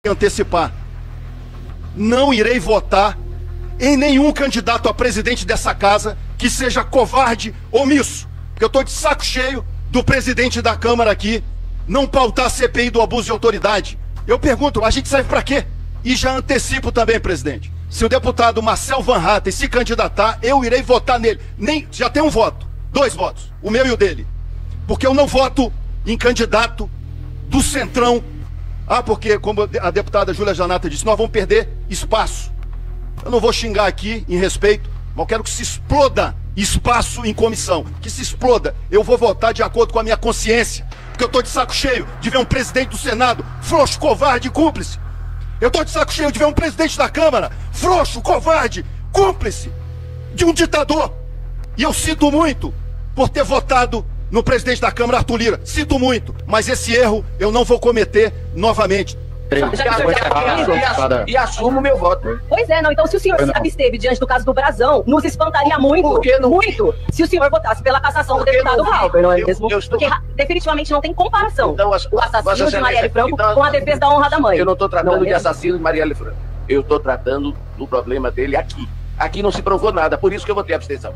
antecipar. Não irei votar em nenhum candidato a presidente dessa casa que seja covarde, omisso. Porque eu estou de saco cheio do presidente da Câmara aqui não pautar a CPI do abuso de autoridade. Eu pergunto, a gente serve para quê? E já antecipo também, presidente. Se o deputado Marcel Van Hatten se candidatar, eu irei votar nele. Já tem um voto, 2 votos, o meu e o dele. Porque eu não voto em candidato do Centrão. Porque, como a deputada Júlia Janata disse, nós vamos perder espaço. Eu não vou xingar aqui, em respeito, mas eu quero que se exploda espaço em comissão. Que se exploda. Eu vou votar de acordo com a minha consciência. Porque eu estou de saco cheio de ver um presidente do Senado frouxo, covarde e cúmplice. Eu estou de saco cheio de ver um presidente da Câmara frouxo, covarde, cúmplice de um ditador. E eu sinto muito por ter votado no presidente da Câmara, Arthur Lira. Sinto muito, mas esse erro eu não vou cometer novamente. E assumo o meu voto. Pois é, não. Então, se o senhor se absteve diante do caso do Brasão, nos espantaria muito, Por que não? muito, se o senhor votasse pela cassação do deputado Valber, não é mesmo? Porque definitivamente não tem comparação Então, o assassino de Marielle Franco com a defesa da honra da mãe. Eu não estou tratando de assassino de Marielle Franco. Eu estou tratando do problema dele aqui. Aqui não se provou nada, por isso que eu votei abstenção.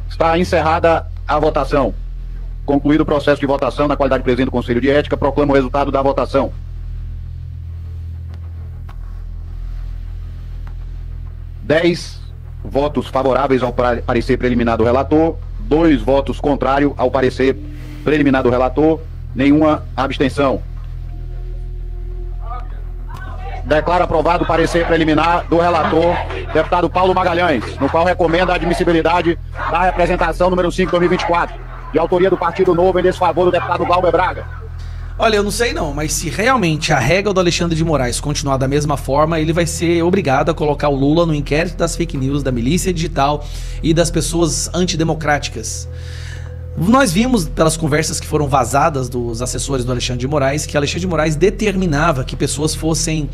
Está encerrada a votação. Concluído o processo de votação, na qualidade de presidente do Conselho de Ética, proclamo o resultado da votação. 10 votos favoráveis ao parecer preliminar do relator, 2 votos contrários ao parecer preliminar do relator, nenhuma abstenção. Declaro aprovado o parecer preliminar do relator, deputado Paulo Magalhães, no qual recomenda a admissibilidade da representação número 5, 2024, de autoria do Partido Novo em desfavor do deputado Glauber Braga. Olha, eu não sei não, mas se realmente a regra do Alexandre de Moraes continuar da mesma forma, ele vai ser obrigado a colocar o Lula no inquérito das fake news, da milícia digital e das pessoas antidemocráticas. Nós vimos pelas conversas que foram vazadas dos assessores do Alexandre de Moraes que Alexandre de Moraes determinava que pessoas fossem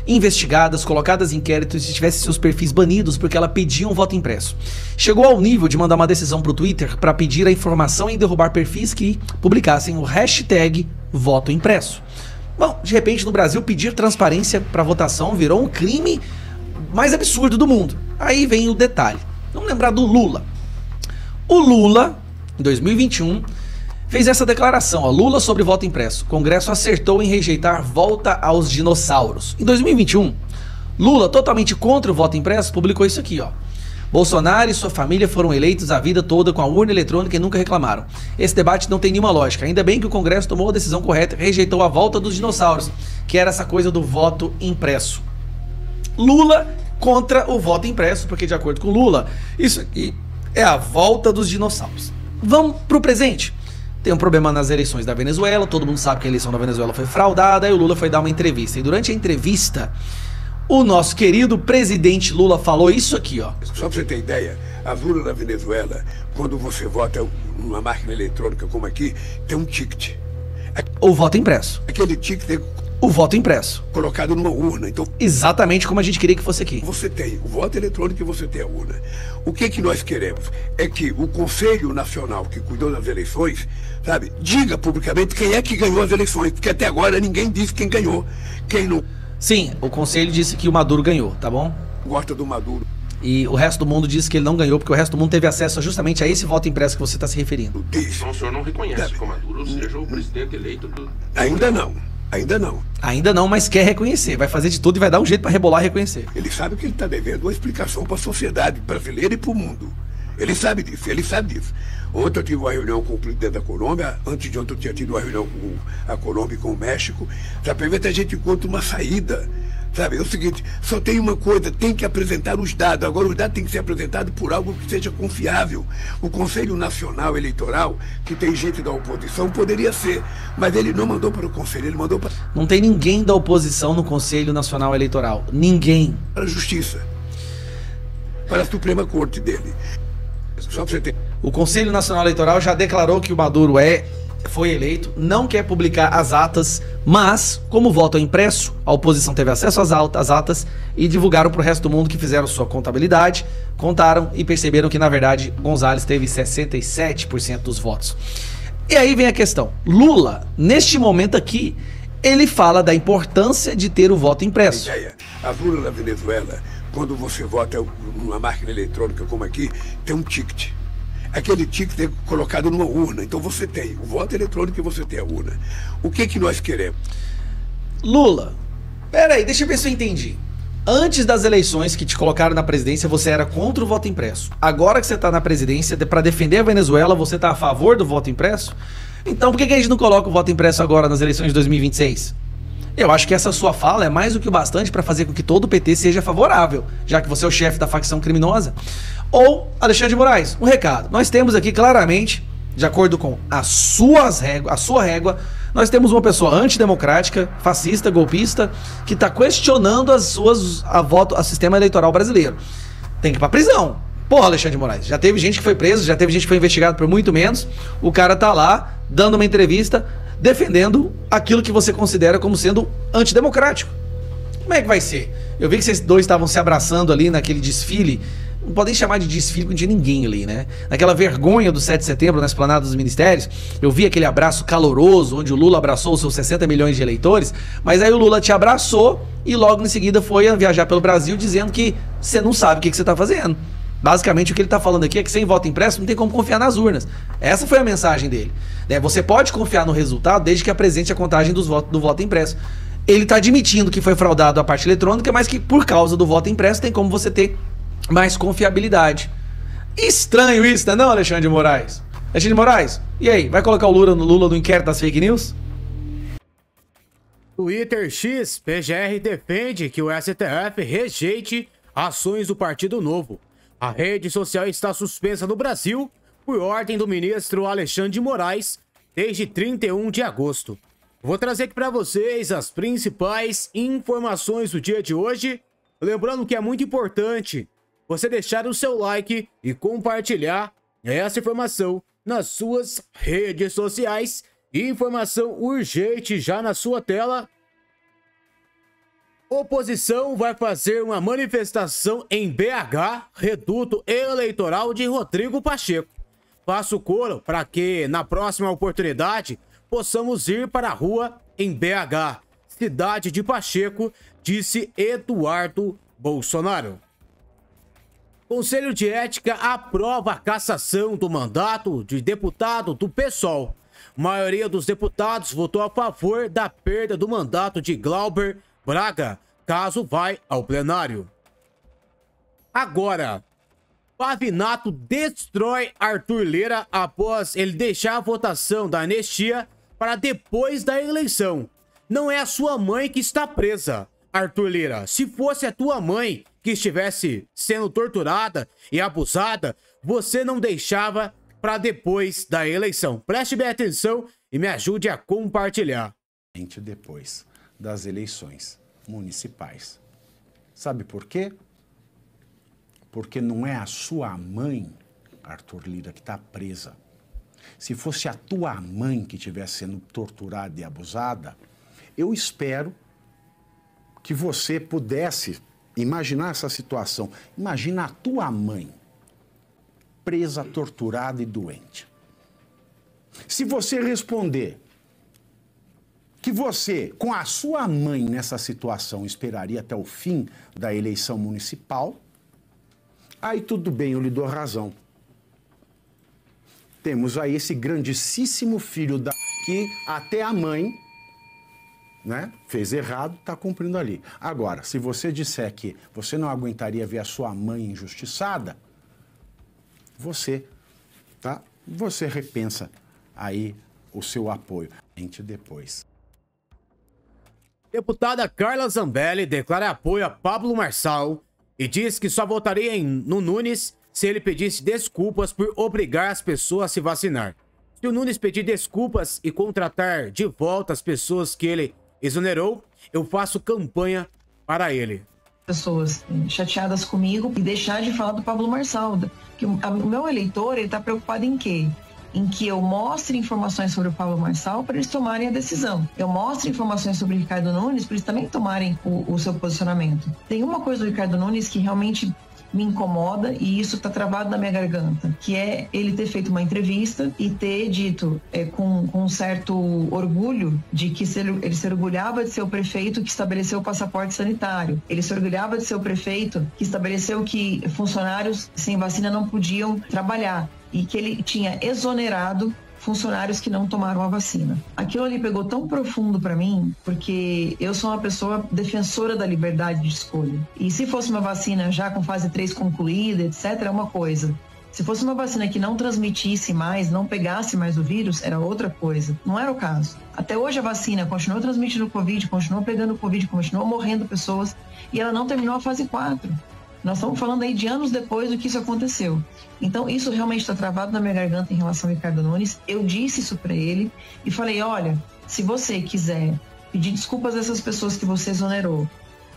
investigadas, colocadas em inquérito e tivessem seus perfis banidos porque ela pedia um voto impresso. Chegou ao nível de mandar uma decisão para o Twitter para pedir a informação e derrubar perfis que publicassem o hashtag voto impresso. Bom, de repente no Brasil pedir transparência para votação virou um crime mais absurdo do mundo. Aí vem o detalhe. Vamos lembrar do Lula. O Lula, em 2021, fez essa declaração, ó, Lula sobre voto impresso. O Congresso acertou em rejeitar volta aos dinossauros. Em 2021, Lula, totalmente contra o voto impresso, publicou isso aqui, ó. Bolsonaro e sua família foram eleitos a vida toda com a urna eletrônica e nunca reclamaram. Esse debate não tem nenhuma lógica. Ainda bem que o Congresso tomou a decisão correta e rejeitou a volta dos dinossauros, que era essa coisa do voto impresso. Lula contra o voto impresso, porque de acordo com Lula, isso aqui é a volta dos dinossauros. Vamos pro presente. Tem um problema nas eleições da Venezuela, todo mundo sabe que a eleição da Venezuela foi fraudada, e o Lula foi dar uma entrevista. E durante a entrevista, o nosso querido presidente Lula falou isso aqui, ó. Só pra você ter ideia, as urnas da Venezuela, quando você vota numa máquina eletrônica como aqui, tem um ticket. O voto impresso. Aquele ticket é O voto impresso. colocado numa urna. Então, Exatamente como a gente queria que fosse aqui. você tem o voto eletrônico e você tem a urna. O que nós queremos é que o Conselho Nacional que cuidou das eleições, sabe, diga publicamente quem é que ganhou as eleições, porque até agora ninguém disse quem ganhou. Quem não Sim, o conselho disse que o Maduro ganhou, tá bom? gosta do Maduro E o resto do mundo disse que ele não ganhou, porque o resto do mundo teve acesso justamente a esse voto impresso que você está se referindo. diz. Então o senhor não reconhece que o Maduro seja o presidente eleito do... Ainda não, ainda não. Ainda não, mas quer reconhecer. Vai fazer de tudo e vai dar um jeito para rebolar e reconhecer. Ele sabe que ele está devendo uma explicação para a sociedade brasileira e para o mundo. Ele sabe disso, ele sabe disso. Ontem eu tive uma reunião com o presidente da Colômbia, antes de ontem eu tinha tido uma reunião com a Colômbia e com o México, para ver se a gente encontra uma saída. Sabe, é o seguinte, só tem uma coisa, tem que apresentar os dados. Agora os dados têm que ser apresentados por algo que seja confiável. O Conselho Nacional Eleitoral, que tem gente da oposição, poderia ser, mas ele não mandou para o Conselho, ele mandou para Não tem ninguém da oposição no Conselho Nacional Eleitoral. Ninguém. a Justiça, para a Suprema Corte dele. Só para você ter... O Conselho Nacional Eleitoral já declarou que o Maduro foi eleito, não quer publicar as atas, mas, como o voto é impresso, a oposição teve acesso às atas e divulgaram para o resto do mundo que fizeram sua contabilidade, contaram e perceberam que, na verdade, Gonzalez teve 67% dos votos. E aí vem a questão. Lula, neste momento aqui, ele fala da importância de ter o voto impresso. As urnas da Venezuela, quando você vota numa máquina eletrônica como aqui, tem um ticket. Aquele ticket é colocado numa urna. Então você tem o voto eletrônico e você tem a urna. O que nós queremos? Lula, peraí, deixa eu ver se eu entendi. Antes das eleições que te colocaram na presidência, você era contra o voto impresso. Agora que você tá na presidência, para defender a Venezuela, você tá a favor do voto impresso? Então por que a gente não coloca o voto impresso agora nas eleições de 2026? Eu acho que essa sua fala é mais do que o bastante para fazer com que todo o PT seja favorável, já que você é o chefe da facção criminosa. Ou, Alexandre de Moraes, um recado. Nós temos aqui claramente, de acordo com a sua régua, nós temos uma pessoa antidemocrática, fascista, golpista, que está questionando o sistema eleitoral brasileiro. Tem que ir pra prisão. Porra, Alexandre de Moraes, já teve gente que foi preso, já teve gente que foi investigado por muito menos. O cara tá lá, dando uma entrevista, defendendo aquilo que você considera como sendo antidemocrático. Como é que vai ser? Eu vi que vocês dois estavam se abraçando ali naquele desfile. Não podem chamar de desfile porque não tinha ninguém ali, né? Naquela vergonha do 7 de setembro na esplanada dos ministérios, eu vi aquele abraço caloroso, onde o Lula abraçou os seus 60 milhões de eleitores, mas aí o Lula te abraçou e logo em seguida foi a viajar pelo Brasil dizendo que você não sabe o que você tá fazendo. Basicamente o que ele tá falando aqui é que sem voto impresso não tem como confiar nas urnas. Essa foi a mensagem dele. Você pode confiar no resultado desde que apresente a contagem do voto impresso. Ele tá admitindo que foi fraudado a parte eletrônica, mas que por causa do voto impresso tem como você ter mais confiabilidade. Estranho isso, não, Alexandre de Moraes? Alexandre de Moraes, e aí? Vai colocar o Lula no inquérito das fake news? Twitter X, PGR defende que o STF rejeite ações do Partido Novo. A rede social está suspensa no Brasil por ordem do ministro Alexandre de Moraes desde 31 de agosto. Vou trazer aqui para vocês as principais informações do dia de hoje. Lembrando que é muito importante você deixar o seu like e compartilhar essa informação nas suas redes sociais. Informação urgente já na sua tela. Oposição vai fazer uma manifestação em BH, reduto eleitoral de Rodrigo Pacheco. Faço coro para que na próxima oportunidade possamos ir para a rua em BH, cidade de Pacheco, disse Eduardo Bolsonaro. Conselho de Ética aprova a cassação do mandato de deputado do PSOL. A maioria dos deputados votou a favor da perda do mandato de Glauber Braga, caso vai ao plenário. Agora, Pavinato destrói Arthur Lira após ele deixar a votação da anistia para depois da eleição. Não é a sua mãe que está presa, Arthur Lira. Se fosse a tua mãe que estivesse sendo torturada e abusada, você não deixava para depois da eleição. Preste bem atenção e me ajude a compartilhar. Depois das eleições municipais. Sabe por quê? Porque não é a sua mãe, Arthur Lira, que está presa. Se fosse a tua mãe que estivesse sendo torturada e abusada, eu espero que você pudesse imaginar essa situação. Imagina a tua mãe presa, torturada e doente. Se você responder que você, com a sua mãe nessa situação, esperaria até o fim da eleição municipal, aí tudo bem, eu lhe dou razão. Temos aí esse grandíssimo filho que até a mãe, né, fez errado, está cumprindo ali. Agora, se você disser que você não aguentaria ver a sua mãe injustiçada, você repensa aí o seu apoio. Depois. Deputada Carla Zambelli declara apoio a Pablo Marçal e diz que só votaria no Nunes se ele pedisse desculpas por obrigar as pessoas a se vacinar. Se o Nunes pedir desculpas e contratar de volta as pessoas que ele exonerou, eu faço campanha para ele. Pessoas chateadas comigo e deixar de falar do Pablo Marçal. Que o meu eleitor, ele tá preocupado em quê? Em que eu mostre informações sobre o Pablo Marçal para eles tomarem a decisão. Eu mostre informações sobre o Ricardo Nunes para eles também tomarem o seu posicionamento. Tem uma coisa do Ricardo Nunes que realmente me incomoda e isso está travado na minha garganta, que é ele ter feito uma entrevista e ter dito com um certo orgulho de que ele se orgulhava de ser o prefeito que estabeleceu o passaporte sanitário, ele se orgulhava de ser o prefeito que estabeleceu que funcionários sem vacina não podiam trabalhar e que ele tinha exonerado funcionários que não tomaram a vacina. Aquilo ali pegou tão profundo para mim, porque eu sou uma pessoa defensora da liberdade de escolha. E se fosse uma vacina já com fase 3 concluída, etc., é uma coisa. Se fosse uma vacina que não transmitisse mais, não pegasse mais o vírus, era outra coisa. Não era o caso. Até hoje a vacina continuou transmitindo Covid, continuou pegando Covid, continuou morrendo pessoas, e ela não terminou a fase 4. Nós estamos falando aí de anos depois do que isso aconteceu. Então, isso realmente está travado na minha garganta em relação ao Ricardo Nunes. Eu disse isso para ele e falei, olha, se você quiser pedir desculpas a essas pessoas que você exonerou,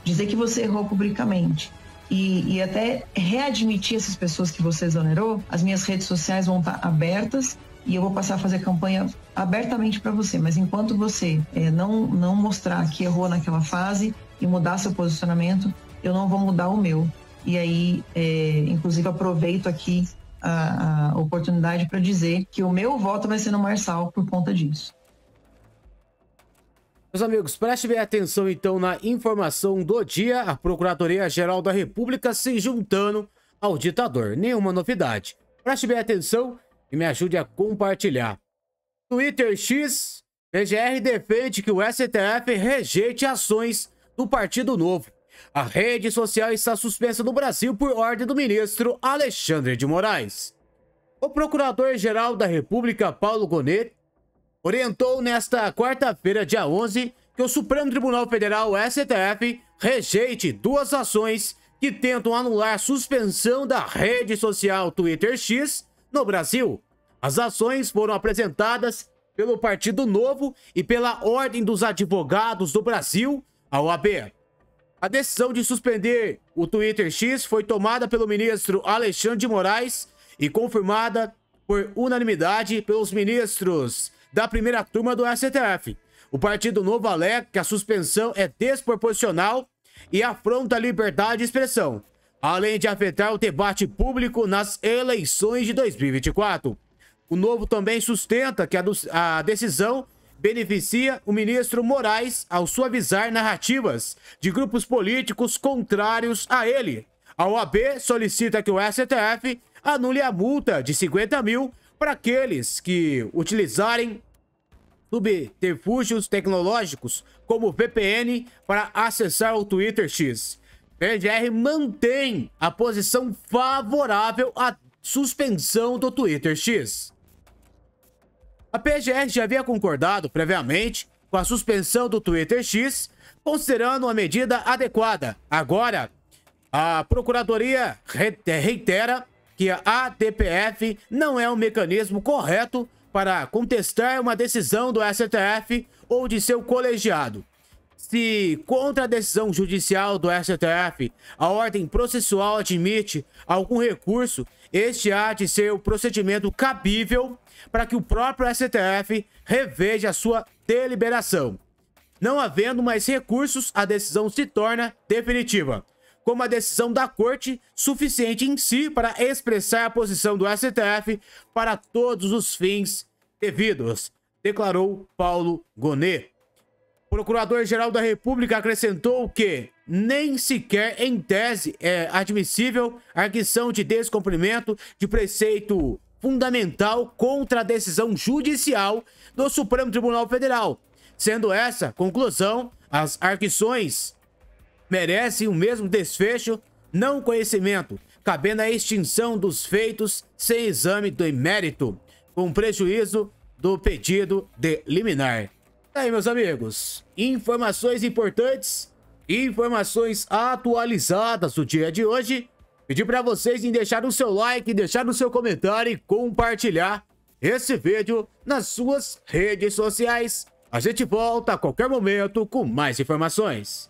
dizer que você errou publicamente e até readmitir essas pessoas que você exonerou, as minhas redes sociais vão estar abertas e eu vou passar a fazer campanha abertamente para você. Mas enquanto você não mostrar que errou naquela fase e mudar seu posicionamento, eu não vou mudar o meu. E aí, inclusive, aproveito aqui a oportunidade para dizer que o meu voto vai ser no Marçal por conta disso. Meus amigos, preste bem atenção então na informação do dia. A Procuradoria-Geral da República se juntando ao ditador. Nenhuma novidade. Preste bem atenção e me ajude a compartilhar. Twitter X, PGR defende que o STF rejeite ações do Partido Novo. A rede social está suspensa no Brasil por ordem do ministro Alexandre de Moraes. O Procurador-Geral da República, Paulo Gonet, orientou nesta quarta-feira, dia 11, que o Supremo Tribunal Federal, STF, rejeite duas ações que tentam anular a suspensão da rede social Twitter X no Brasil. As ações foram apresentadas pelo Partido Novo e pela Ordem dos Advogados do Brasil, a OAB. A decisão de suspender o Twitter X foi tomada pelo ministro Alexandre de Moraes e confirmada por unanimidade pelos ministros da primeira turma do STF. O Partido Novo alega que a suspensão é desproporcional e afronta a liberdade de expressão, além de afetar o debate público nas eleições de 2024. O Novo também sustenta que a decisão beneficia o ministro Moraes ao suavizar narrativas de grupos políticos contrários a ele. A OAB solicita que o STF anule a multa de 50 mil para aqueles que utilizarem subterfúgios tecnológicos como VPN para acessar o Twitter X. PGR mantém a posição favorável à suspensão do Twitter X. A PGR já havia concordado previamente com a suspensão do Twitter X, considerando a medida adequada. Agora, a Procuradoria reitera que a ADPF não é um mecanismo correto para contestar uma decisão do STF ou de seu colegiado. Se, contra a decisão judicial do STF, a ordem processual admite algum recurso, este há de ser o procedimento cabível para que o próprio STF reveja a sua deliberação. Não havendo mais recursos, a decisão se torna definitiva, como a decisão da Corte suficiente em si para expressar a posição do STF para todos os fins devidos, declarou Paulo Gonet. O Procurador-Geral da República acrescentou que nem sequer em tese é admissível a arguição de descumprimento de preceito fundamental contra a decisão judicial do Supremo Tribunal Federal. Sendo essa conclusão, as arguições merecem o mesmo desfecho, não conhecimento, cabendo a extinção dos feitos sem exame do mérito, com prejuízo do pedido de liminar. Aí, meus amigos, informações importantes, informações atualizadas do dia de hoje. Pedir para vocês em deixar o seu like, deixar o seu comentário e compartilhar esse vídeo nas suas redes sociais. A gente volta a qualquer momento com mais informações.